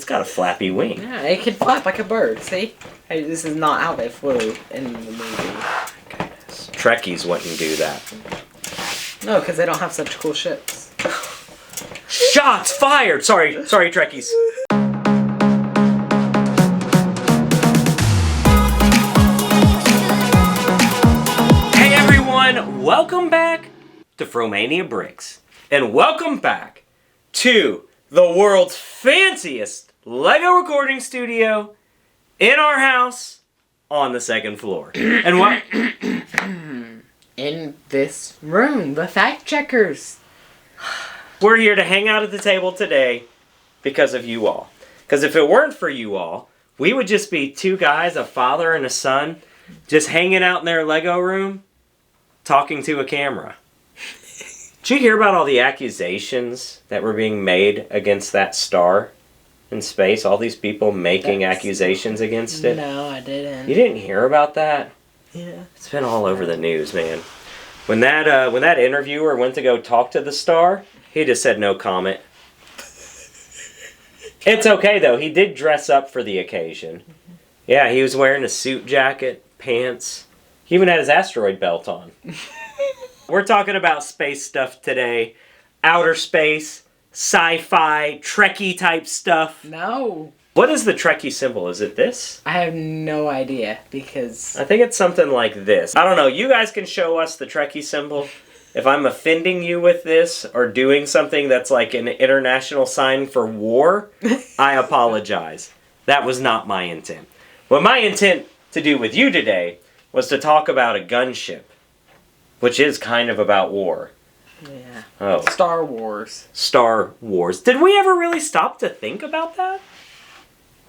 got a flappy wing. Yeah, it can flap like a bird, see? Hey, this is not how they flew in the movie. Trekkies wouldn't do that. No, because they don't have such cool ships. Shots fired! Sorry, Trekkies. Hey everyone, welcome back to Fromania Bricks. And welcome back to the world's fanciest LEGO recording studio in our house on the second floor. And what? In this room, the fact checkers. We're here to hang out at the table today because of you all. Because if it weren't for you all, we would just be two guys, a father and a son, just hanging out in their LEGO room, talking to a camera. Did you hear about all the accusations that were being made against that star in space? All these people making accusations against it? No, I didn't. You didn't hear about that? Yeah. It's been all over the news, man. When that interviewer went to go talk to the star, he just said no comment. It's okay, though. He did dress up for the occasion. Yeah, he was wearing a suit jacket, pants. He even had his asteroid belt on. We're talking about space stuff today. Outer space, sci-fi, Trekkie type stuff. No. What is the Trekkie symbol? Is it this? I have no idea because... I think it's something like this. I don't know. You guys can show us the Trekkie symbol. If I'm offending you with this or doing something that's like an international sign for war, I apologize. That was not my intent. What my intent to do with you today was to talk about a gunship, which is kind of about war. Yeah. Oh. Star Wars. Star Wars. Did we ever really stop to think about that?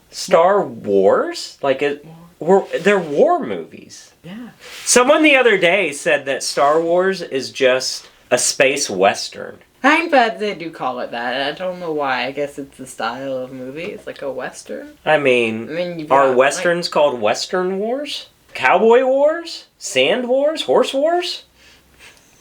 Star Wars? Like, they're war movies. Yeah. Someone the other day said that Star Wars is just a space western. I bet they do call it that. I don't know why. I guess it's the style of movie. It's like a western. I mean you've are got, westerns called Western Wars? Cowboy Wars? Sand Wars? Horse Wars?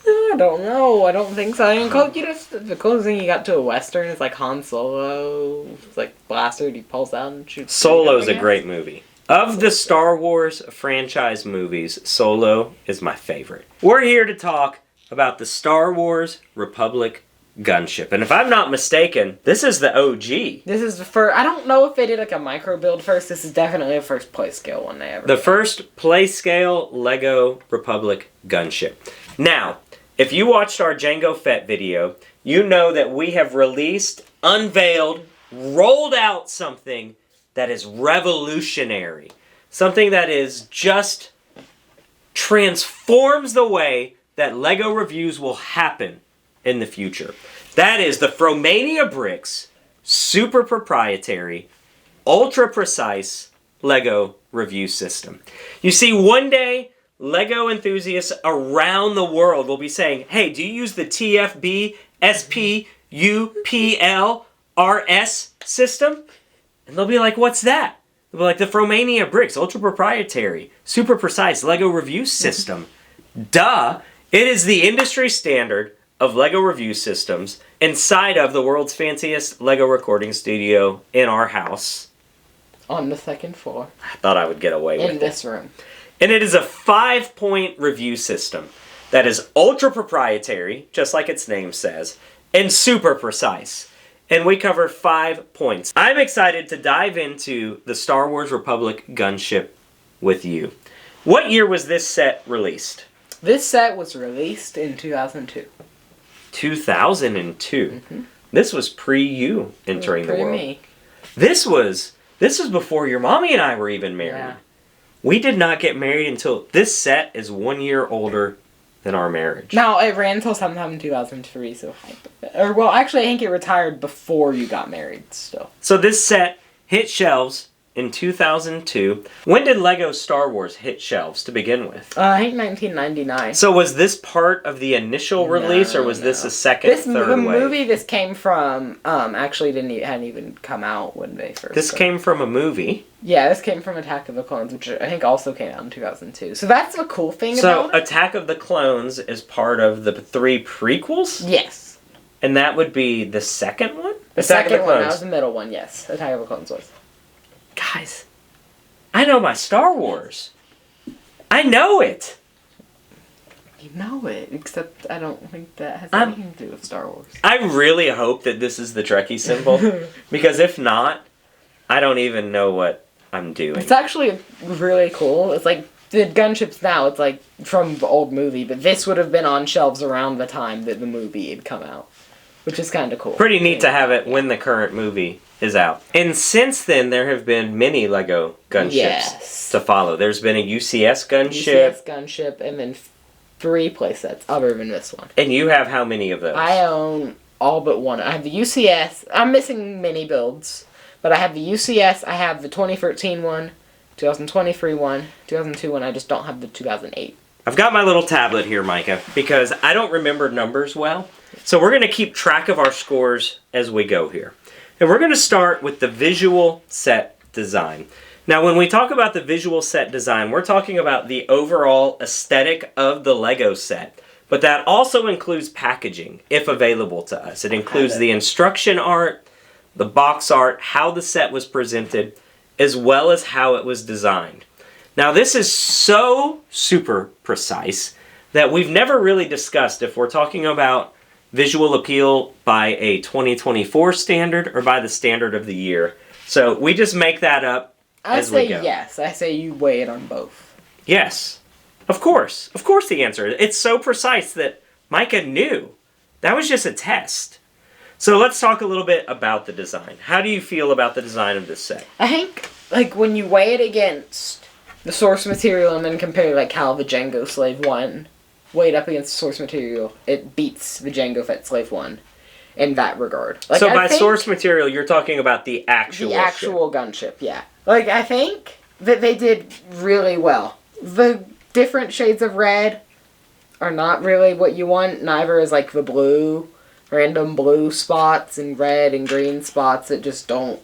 I don't know. I don't think so. I mean, the closest thing you got to a western is like Han Solo. It's like blaster. He pulls out and shoots. Solo's a great movie. Of the Star Wars franchise movies, Solo is my favorite. We're here to talk about the Star Wars Republic Gunship. And if I'm not mistaken, this is the OG. This is the first... I don't know if they did like a micro build first. This is definitely a first play scale one they ever The did. first play scale LEGO Republic Gunship. Now, if you watched our Jango Fett video, you know that we have released, unveiled, rolled out something that is revolutionary. Something that is just transforms the way that LEGO reviews will happen in the future. That is the Fromania Bricks super proprietary, ultra precise LEGO review system. You see, one day, LEGO enthusiasts around the world will be saying, hey, do you use the TFB SPUPL RS system? And they'll be like, what's that? They'll be like, the Fromania Bricks ultra proprietary, super precise LEGO review system. Duh! It is the industry standard of LEGO review systems inside of the world's fanciest LEGO recording studio in our house. On the second floor. I thought I would get away with it. In this room. And it is a 5-point review system that is ultra proprietary, just like its name says, and super precise. And we cover 5 points. I'm excited to dive into the Star Wars Republic Gunship with you. What year was this set released? This set was released in 2002. 2002. Mm-hmm. This was pre-you entering the world. Me. This was before your mommy and I were even married. Yeah. We did not get married until this set is 1 year older than our marriage. No, it ran until sometime in 2003, so... well, actually, I think it retired before you got married, still. So this set hit shelves in 2002. When did LEGO Star Wars hit shelves to begin with? I think 1999. So was this part of the initial release, or was this a second, third the wave? movie this came from, actually hadn't even come out when they first... This came from a movie? Yeah, this came from Attack of the Clones, which I think also came out in 2002. So that's the cool thing about it. So Attack of the Clones is part of the 3 prequels? Yes. And that would be the second one? The Attack of the second one, that Clones. was the middle one, yes. Attack of the Clones was. Guys, I know my Star Wars. I know it. You know it, except I don't think that has anything to do with Star Wars. I really hope that this is the Trekkie symbol, because if not, I don't even know what I'm doing. It's actually really cool. It's like the gunships now, it's like from the old movie, but this would have been on shelves around the time that the movie had come out, which is kind of cool. Pretty neat to have it when the current movie is out. And since then, there have been many LEGO gunships to follow. There's been a UCS gunship. UCS gunship, and then 3 playsets other than this one. And you have how many of those? I own all but one. I have the UCS. I'm missing mini builds, but I have the UCS. I have the 2013 one, 2023 one, 2002 one. I just don't have the 2008. I've got my little tablet here, Micah, because I don't remember numbers well. So we're going to keep track of our scores as we go here. And we're going to start with the visual set design. Now, when we talk about the visual set design, we're talking about the overall aesthetic of the LEGO set. But that also includes packaging, if available to us. It includes the instruction art, the box art, how the set was presented, as well as how it was designed. Now, this is so super precise that we've never really discussed if we're talking about visual appeal by a 2024 standard or by the standard of the year. So we just make that up. I say yes. I say you weigh it on both. Yes. Of course. Of course the answer. It's so precise that Micah knew. That was just a test. So let's talk a little bit about the design. How do you feel about the design of this set? I think, like, when you weigh it against the source material and then compare, like, how the Django Slave 1 weighed up against the source material, it beats the Django Fett Slave 1 in that regard. Like, so by source material, you're talking about the actual gunship, yeah. Like, I think that they did really well. The different shades of red are not really what you want. Neither is, like, the blue, random blue spots and red and green spots that just don't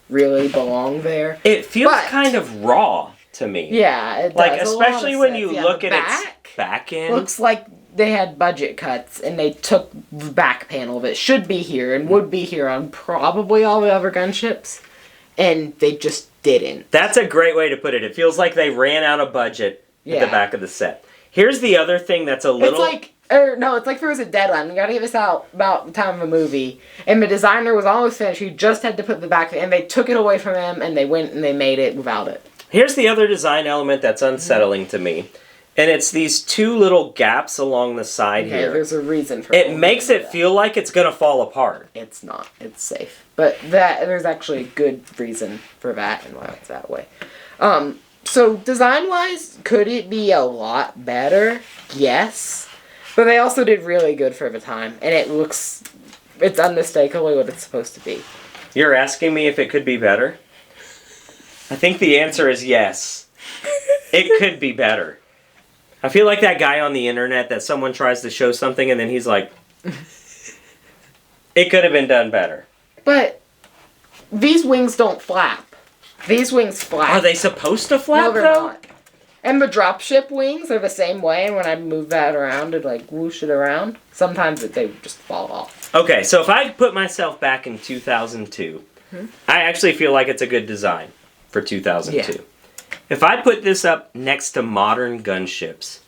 really belong there. It feels kind of raw to me. Yeah, it does. Like, especially when you look at its back end. Looks like they had budget cuts and they took the back panel that should be here and would be here on probably all the other gunships, and they just didn't. That's a great way to put it. It feels like they ran out of budget at the back of the set. Here's the other thing that's a little... It's like there was a deadline. We gotta get this out about the time of the movie. And the designer was almost finished. He just had to put the back... And they took it away from him, and they went and they made it without it. Here's the other design element that's unsettling to me. And it's these 2 little gaps along the side here. There's a reason for it. It makes it feel like it's going to fall apart. It's not. It's safe. But there's actually a good reason for that and why it's that way. So design-wise, could it be a lot better? Yes. But they also did really good for the time. And it's unmistakably what it's supposed to be. You're asking me if it could be better? I think the answer is yes. It could be better. I feel like that guy on the internet that someone tries to show something and then he's like, it could have been done better. But these wings don't flap. These wings flap. Are they supposed to flap, No, they're though? not. And the dropship wings are the same way, and when I move that around and, like, whoosh it around, sometimes they just fall off. Okay, so if I put myself back in 2002, I actually feel like it's a good design for 2002. Yeah. If I put this up next to modern gunships,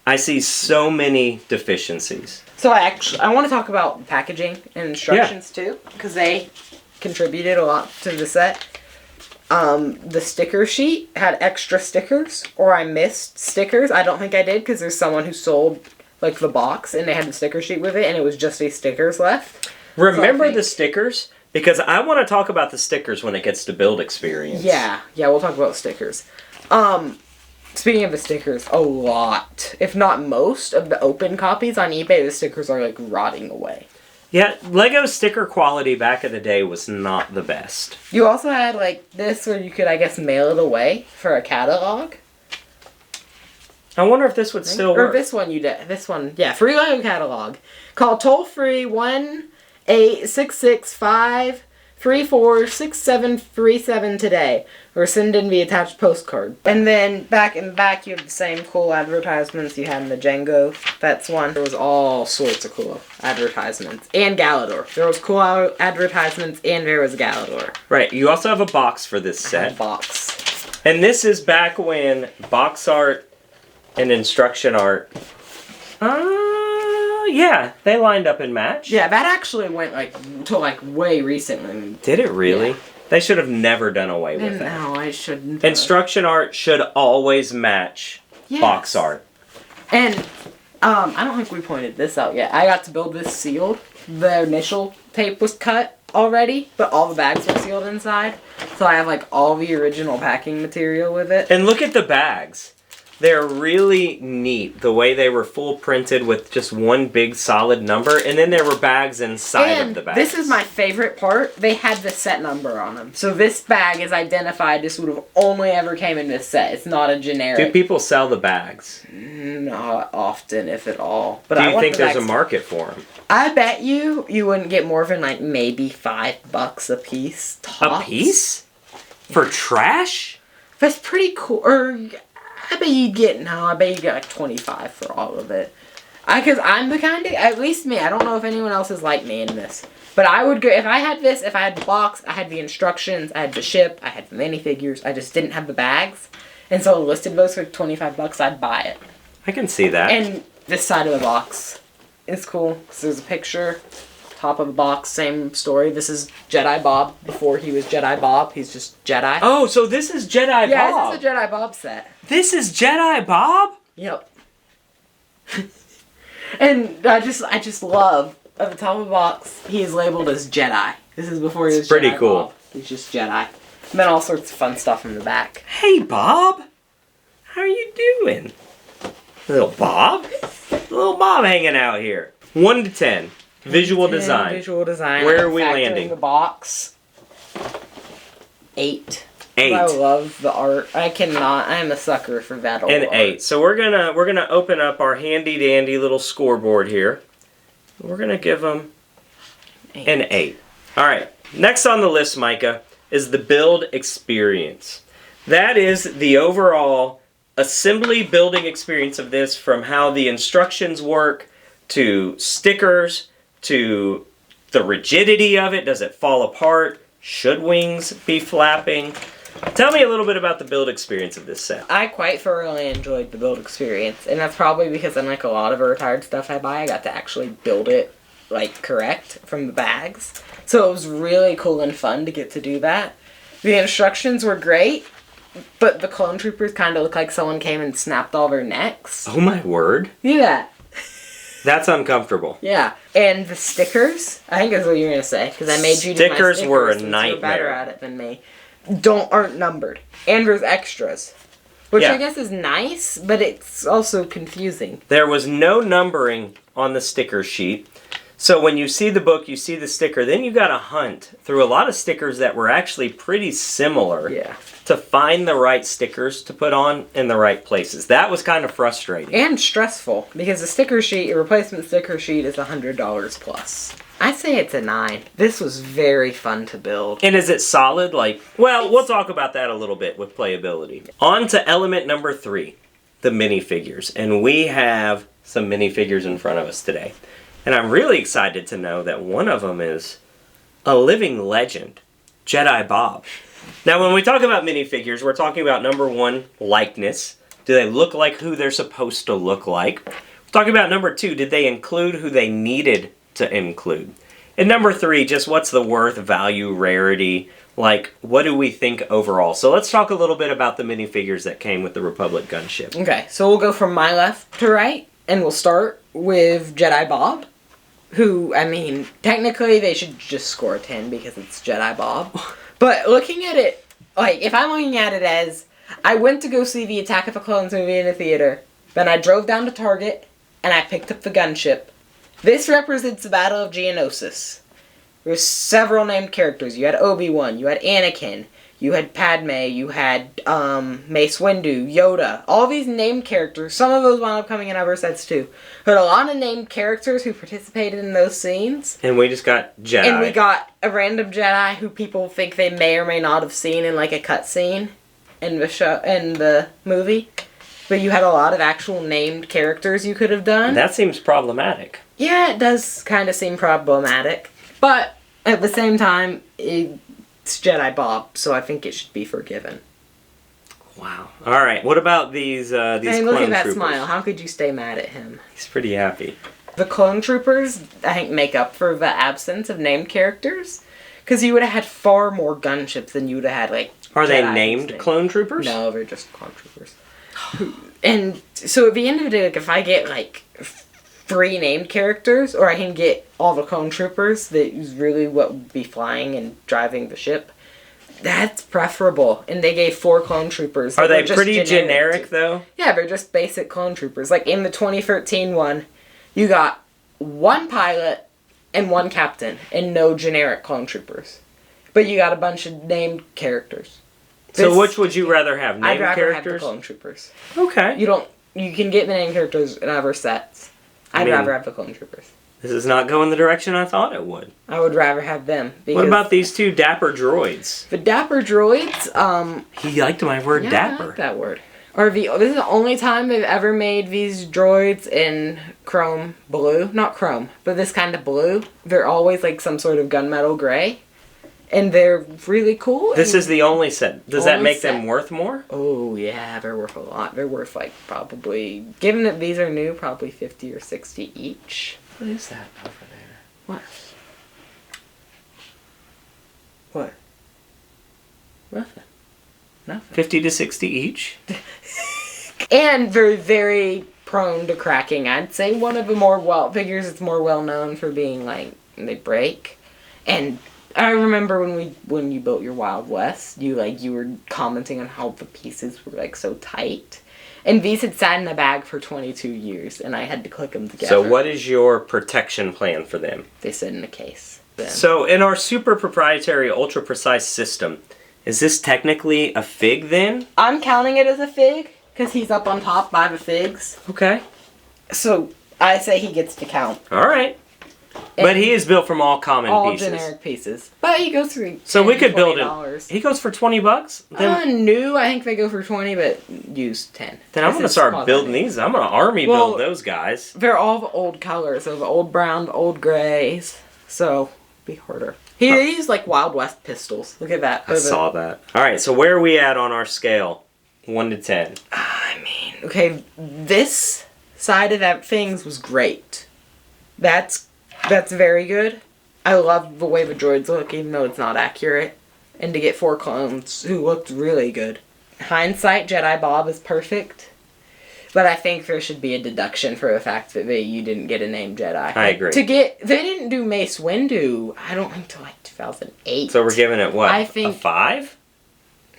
I see so many deficiencies. So I want to talk about packaging and instructions too, because they contributed a lot to the set. The sticker sheet had extra stickers, or I missed stickers. I don't think I did, because there's someone who sold, like, the box, and they had the sticker sheet with it, and it was just these stickers left. Remember the stickers? Because I want to talk about the stickers when it gets to build experience. Yeah, we'll talk about stickers. Speaking of the stickers, a lot, if not most, of the open copies on eBay, the stickers are, like, rotting away. Yeah, LEGO sticker quality back in the day was not the best. You also had, like, this where you could, I guess, mail it away for a catalog. I wonder if this would still work. Or this one you did. This one, yeah, free LEGO catalog. Call toll-free 1-866-5 346737 today, or send in the attached postcard. And then back in the back, you have the same cool advertisements you had in the Django. That's one. There was all sorts of cool advertisements. And Galador. There was cool advertisements, and there was Galador. Right. You also have a box for this I set. had a box. And this is back when box art and instruction art, yeah, they lined up and matched. Yeah, that actually went till way recently. Did it really? Yeah. They should have never done away with that. No, I shouldn't. Instruction art should always match box art. And I don't think we pointed this out yet. I got to build this sealed. The initial tape was cut already, but all the bags were sealed inside. So I have all the original packing material with it. And look at the bags. They're really neat, the way they were full printed with just one big solid number, and then there were bags inside of the bags. This is my favorite part. They had the set number on them. So this bag is identified. This would have only ever came in this set. It's not a generic. Do people sell the bags? Not often, if at all. But do you think there's a market for them? I bet you wouldn't get more than maybe $5 a piece. Tops. A piece? For trash? That's pretty cool. Or I bet you'd get 25 for all of it. Because I'm the kind of, at least me, I don't know if anyone else is like me in this. But I would go, if I had this, if I had the box, I had the instructions, I had the ship, I had the minifigures, I just didn't have the bags. And so I listed those for $25, I'd buy it. I can see that. And this side of the box is cool. So there's a picture. Top of the box, same story. This is Jedi Bob before he was Jedi Bob. He's just Jedi. Oh, so this is Jedi Bob. Yeah, this is a Jedi Bob set. This is Jedi Bob? Yep. And I just love, at the top of the box, he is labeled as Jedi. This is before he was Jedi pretty cool. Bob. He's just Jedi. And then all sorts of fun stuff in the back. Hey, Bob. How are you doing? Little Bob? Little Bob hanging out here. 1 to 10. Visual design. Visual design. Where are we Factoring landing? The box. 8. 8. I love the art. I'm a sucker for that old An art. 8. So we're gonna open up our handy dandy little scoreboard here. We're gonna give them an 8. All right. Next on the list, Micah, is the build experience. That is the overall assembly building experience of this, from how the instructions work to stickers to the rigidity of it. Does it fall apart? Should wings be flapping? Tell me a little bit about the build experience of this set. I quite thoroughly enjoyed the build experience, and that's probably because unlike a lot of the retired stuff I buy, I got to actually build it correct from the bags. So it was really cool and fun to get to do that. The instructions were great, but the clone troopers kind of look like someone came and snapped all their necks. Oh my word. Yeah. That's uncomfortable. Yeah. And the stickers, I think is what you're going to say, because I made you do my stickers. Stickers were a since nightmare. You're better at it than me. Aren't numbered. And there's extras. Which Yeah. I guess is nice, but it's also confusing. There was no numbering on the sticker sheet. So when you see the book, you see the sticker, then you got to hunt through a lot of stickers that were actually pretty similar to find the right stickers to put on in the right places. That was kind of frustrating. And stressful, because the sticker sheet, a replacement sticker sheet, is $100 plus. I say it's a 9. This was very fun to build. And is it solid? We'll talk about that a little bit with playability. On to element number 3, the minifigures. And we have some minifigures in front of us today. And I'm really excited to know that one of them is a living legend, Jedi Bob. Now, when we talk about minifigures, we're talking about number 1, likeness. Do they look like who they're supposed to look like? We're talking about number 2, did they include who they needed to include? And number 3, just what's the worth, value, rarity? What do we think overall? So let's talk a little bit about the minifigures that came with the Republic Gunship. Okay, so we'll go from my left to right, and we'll start with Jedi Bob, who, technically they should just score a 10 because it's Jedi Bob. But looking at it, if I'm looking at it as, I went to go see the Attack of the Clones movie in a theater, then I drove down to Target, and I picked up the gunship. This represents the Battle of Geonosis. There's several named characters. You had Obi-Wan, you had Anakin, You had Padme, you had Mace Windu, Yoda, all these named characters. Some of those wound up coming in other sets too. But a lot of named characters who participated in those scenes. And we just got Jedi. And we got a random Jedi who people think they may or may not have seen in like a cutscene in the movie. But you had a lot of actual named characters you could have done. That seems problematic. Yeah, it does kind of seem problematic. But at the same time, it's Jedi Bob, so I think it should be forgiven. Wow. All right. What about these clone troopers? Look at that smile. How could you stay mad at him? He's pretty happy. The clone troopers, I think, make up for the absence of named characters. Because you would have had far more gunships than you would have had, like, Are they named clone troopers? No, they're just clone troopers. And so at the end of the day, like, if I get, like, 3 named characters, or I can get all the clone troopers, that is really what would be flying and driving the ship, that's preferable. And they gave 4 clone troopers. Are they pretty generic, though? Yeah, they're just basic clone troopers. Like, in the 2013 one, you got 1 pilot and 1 captain, and no generic clone troopers. But you got a bunch of named characters. So which would you rather have, named characters? I'd rather have the clone troopers. Okay. You can get the named characters in other sets. I'd rather have the clone troopers. This is not going the direction I thought it would. I would rather have them. What about these 2 dapper droids? The dapper droids, He liked my word dapper. I like that word. This is the only time they've ever made these droids in chrome blue. Not chrome, but this kind of blue. They're always like some sort of gunmetal gray. And they're really cool. This is the only set. Does that make them worth more? Oh, yeah, they're worth a lot. They're worth, like, probably, given that these are new, probably 50 or 60 each. What is that over there? What? What? Nothing. Nothing. 50 to 60 each? And they're very prone to cracking. I'd say one of the figures that's more well known for being, like, they break. And I remember when you built your Wild West, you were commenting on how the pieces were, like, so tight. And these had sat in a bag for 22 years, and I had to click them together. So what is your protection plan for them? They sit in a case. Then. So in our super proprietary, ultra precise system, is this technically a fig then? I'm counting it as a fig, because he's up on top by the figs. Okay. So I say he gets to count. All right. But he is built from all common pieces. All generic pieces. But he goes for So we could build it. He goes for $20? Then, new, I think they go for 20, but used 10. Then I'm going to start building these. I'm going to army build those guys. They're all the old colors. So the old brown, the old grays. So, be harder. He used like Wild West pistols. Look at that. I saw that. Alright, so where are we at on our scale? 1 to 10. Okay, this side of that things was great. That's very good. I love the way the droids look, even though it's not accurate. And to get 4 clones who looked really good. Hindsight, Jedi Bob is perfect. But I think there should be a deduction for the fact that you didn't get a named Jedi. I agree. They didn't do Mace Windu, I don't think, until like 2008. So we're giving it what? I think, a 5?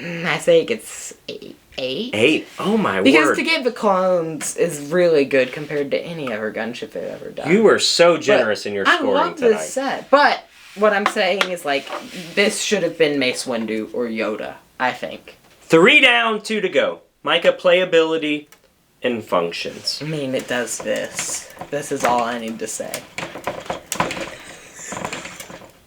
I say it gets 8. 8? Oh my word. Because to get the clones is really good compared to any other gunship they've ever done. You were so generous in your scoring tonight. I love this set. But what I'm saying is, like, this should have been Mace Windu or Yoda, I think. 3 down, 2 to go. Micah, playability and functions. I mean, it does this. This is all I need to say.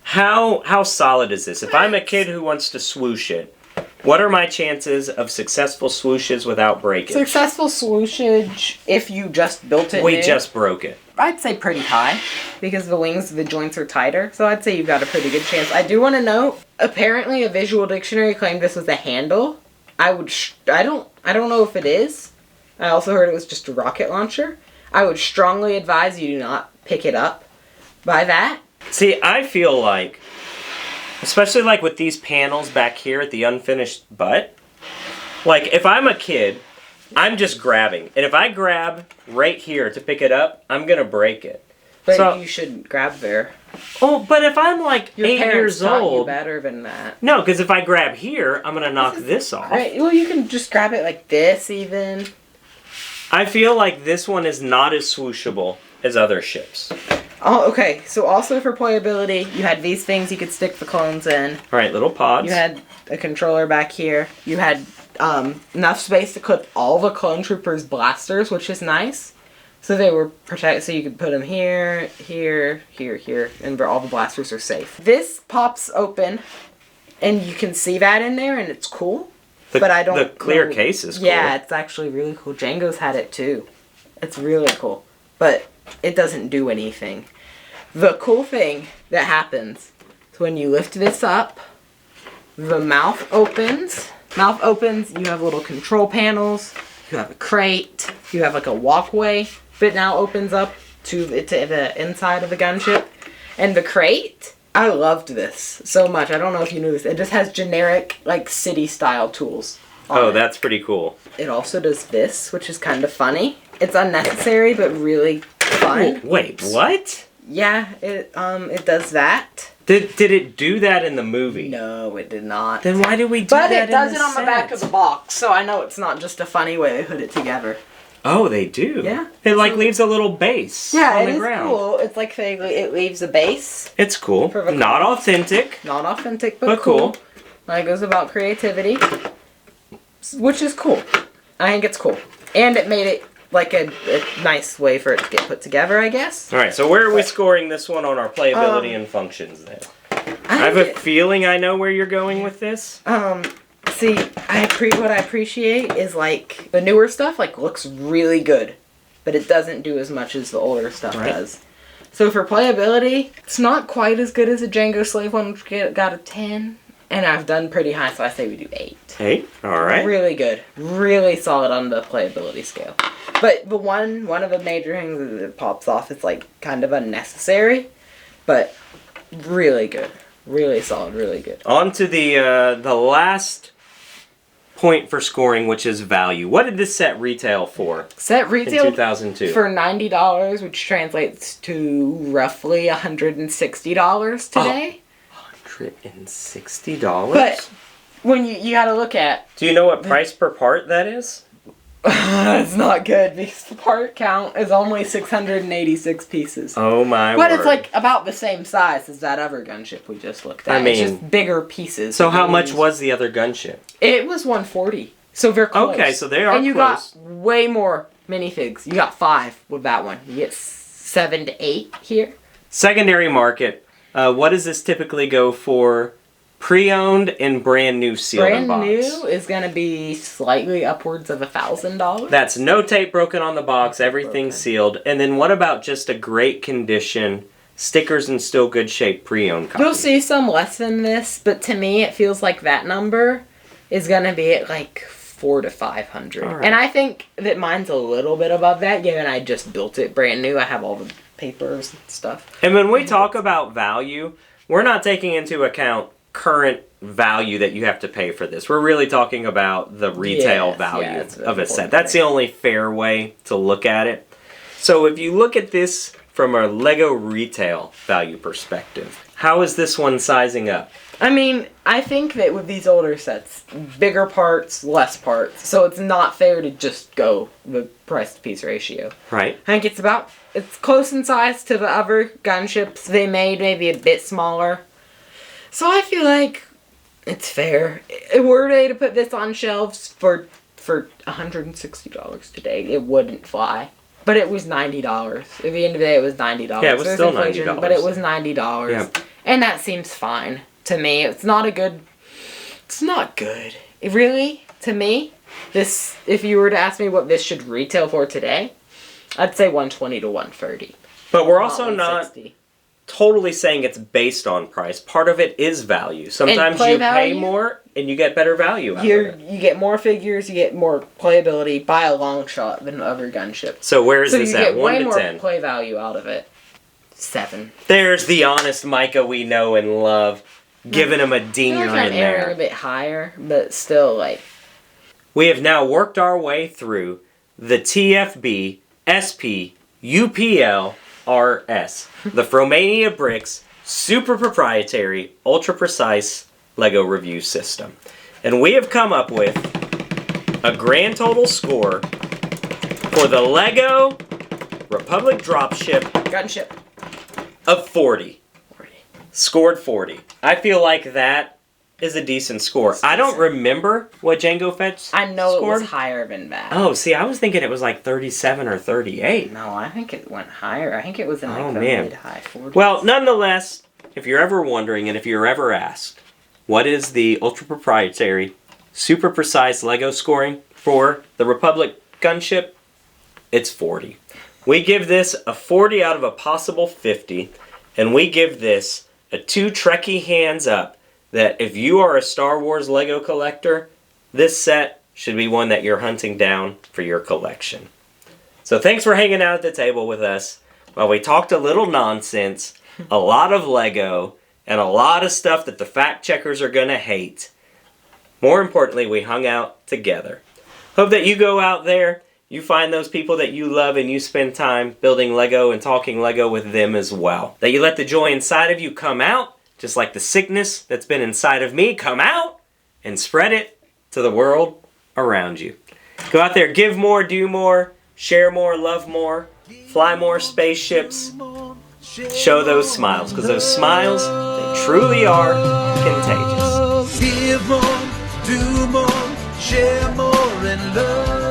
How solid is this? If I'm a kid who wants to swoosh it, what are my chances of successful swooshes without breakage? Successful swooshage if you just built it We just broke it. I'd say pretty high, because the joints are tighter, so I'd say you've got a pretty good chance. I do want to note, apparently a visual dictionary claimed this was a handle. I don't know if it is. I also heard it was just a rocket launcher. I would strongly advise you do not pick it up by that. See, I feel like, especially like with these panels back here at the unfinished butt, like if I'm a kid, I'm just grabbing. And if I grab right here to pick it up, I'm going to break it. But you shouldn't grab there. Oh, but if I'm like Your 8 years old... you better than that. No, because if I grab here, I'm going to knock this off. Right. Well, you can just grab it like this even. I feel like this one is not as swooshable as other ships. Oh, okay. So also for playability, you had these things you could stick the clones in. All right, little pods. You had a controller back here. You had enough space to clip all the clone troopers' blasters, which is nice. So they were protected, so you could put them here, here, here, here, and all the blasters are safe. This pops open, and you can see that in there, and it's cool. But I don't. The clear case is cool. Yeah, it's actually really cool. Django's had it too. It's really cool, but it doesn't do anything. The cool thing that happens is when you lift this up, the mouth opens. Mouth opens. You have little control panels. You have a crate. You have like a walkway that now opens up to the inside of the gunship. And the crate, I loved this so much. I don't know if you knew this. It just has generic like city style tools. Oh, that's pretty cool. It also does this, which is kind of funny. It's unnecessary, but really fun. Wait, what? Yeah, it does that. Did it do that in the movie? No, it did not. Then why did we do But that it does in it the on the back of the box, so I know it's not just a funny way they put it together. Oh, they do? Yeah. It like leaves a little base on the ground. Cool. It's like it leaves a base. It's cool. Not authentic. Not authentic, but cool. LEGO's about creativity, which is cool. I think it's cool. And it made it like a nice way for it to get put together, I guess. All right, so where are we scoring this one on our playability and functions then? I have a feeling I know where you're going with this. See, what I appreciate is like the newer stuff like looks really good, but it doesn't do as much as the older stuff does. So for playability, it's not quite as good as a Django Slave one, which got a 10. And I've done pretty high, so I say we do 8. 8? All right. Really good. Really solid on the playability scale. But the one of the major things that pops off is like kind of unnecessary, but really good. Really solid, really good. On to the last point for scoring, which is value. What did this set retail for? Set retail in 2002 for $90, which translates to roughly $160 today. $160? But when you gotta look at... Do you know what price per part that is? It's not good because the part count is only 686 pieces. Oh my But word. it's like about the same size as that other gunship we just looked at. I mean, it's just bigger pieces. So how much was the other gunship? It was 140. So they're close. Okay, so they are And you close. got way more minifigs. You got 5 with that one. You get 7 to 8 here. Secondary market. What does this typically go for? Pre-owned and brand new sealed in box. Brand new is going to be slightly upwards of $1,000. That's no tape broken on the box, everything sealed. And then what about just a great condition, stickers in still good shape pre-owned copy? You'll see some less than this, but to me it feels like that number is going to be at like 400 to 500. Right. And I think that mine's a little bit above that, given I just built it brand new. I have all the papers and stuff. And when we talk about value, we're not taking into account current value that you have to pay for this. We're really talking about the retail value of a set. That's the only fair way to look at it. So if you look at this from a LEGO retail value perspective, how is this one sizing up? I mean, I think that with these older sets, bigger parts, less parts, so it's not fair to just go the price to piece ratio. Right. I think it's close in size to the other gunships they made, maybe a bit smaller. So I feel like it's fair. Were they to put this on shelves for $160 today, it wouldn't fly. But it was $90. At the end of the day, it was $90. Yeah, it was still $90. But it was $90. Yeah. And that seems fine to me. It's not good. Really, to me, this, if you were to ask me what this should retail for today, I'd say $120 to $130. But we're also not $160. totally saying it's based on price. Part of it is value. Sometimes you pay more and you get better value out of it. You get more figures, you get more playability by a long shot than other gunships. So where is this at? 1 to 10? So you get way more play value out of it. 7. There's the honest Micah we know and love. Giving him a ding I feel like right I'm there. aiming a bit higher, but still, like... We have now worked our way through the TFB SP UPL RS, the Fromania Bricks Super Proprietary Ultra Precise LEGO Review System. And we have come up with a grand total score for the LEGO Republic Dropship Gunship. of 40. 40. Scored 40. I feel like that is a decent score. I don't remember what Django Fett I know scored. it was higher than that. Oh, see, I was thinking it was like 37 or 38. No, I think it went higher. I think it was in like the mid-high 40s. Well, nonetheless, if you're ever wondering and if you're ever asked, what is the ultra proprietary, super precise LEGO scoring for the Republic Gunship? It's 40. We give this a 40 out of a possible 50, and we give this a 2 Trekkie hands up that if you are a Star Wars LEGO collector, this set should be one that you're hunting down for your collection. So thanks for hanging out at the table with us while we talked a little nonsense, a lot of LEGO, and a lot of stuff that the fact checkers are going to hate. More importantly, we hung out together. Hope that you go out there, you find those people that you love, and you spend time building LEGO and talking LEGO with them as well. That you let the joy inside of you come out, just like the sickness that's been inside of me come out, and spread it to the world around you. Go out there, give more, do more, share more, love more, fly more spaceships, show those smiles, because those smiles, they truly are contagious. Give more, do more, share more, and love.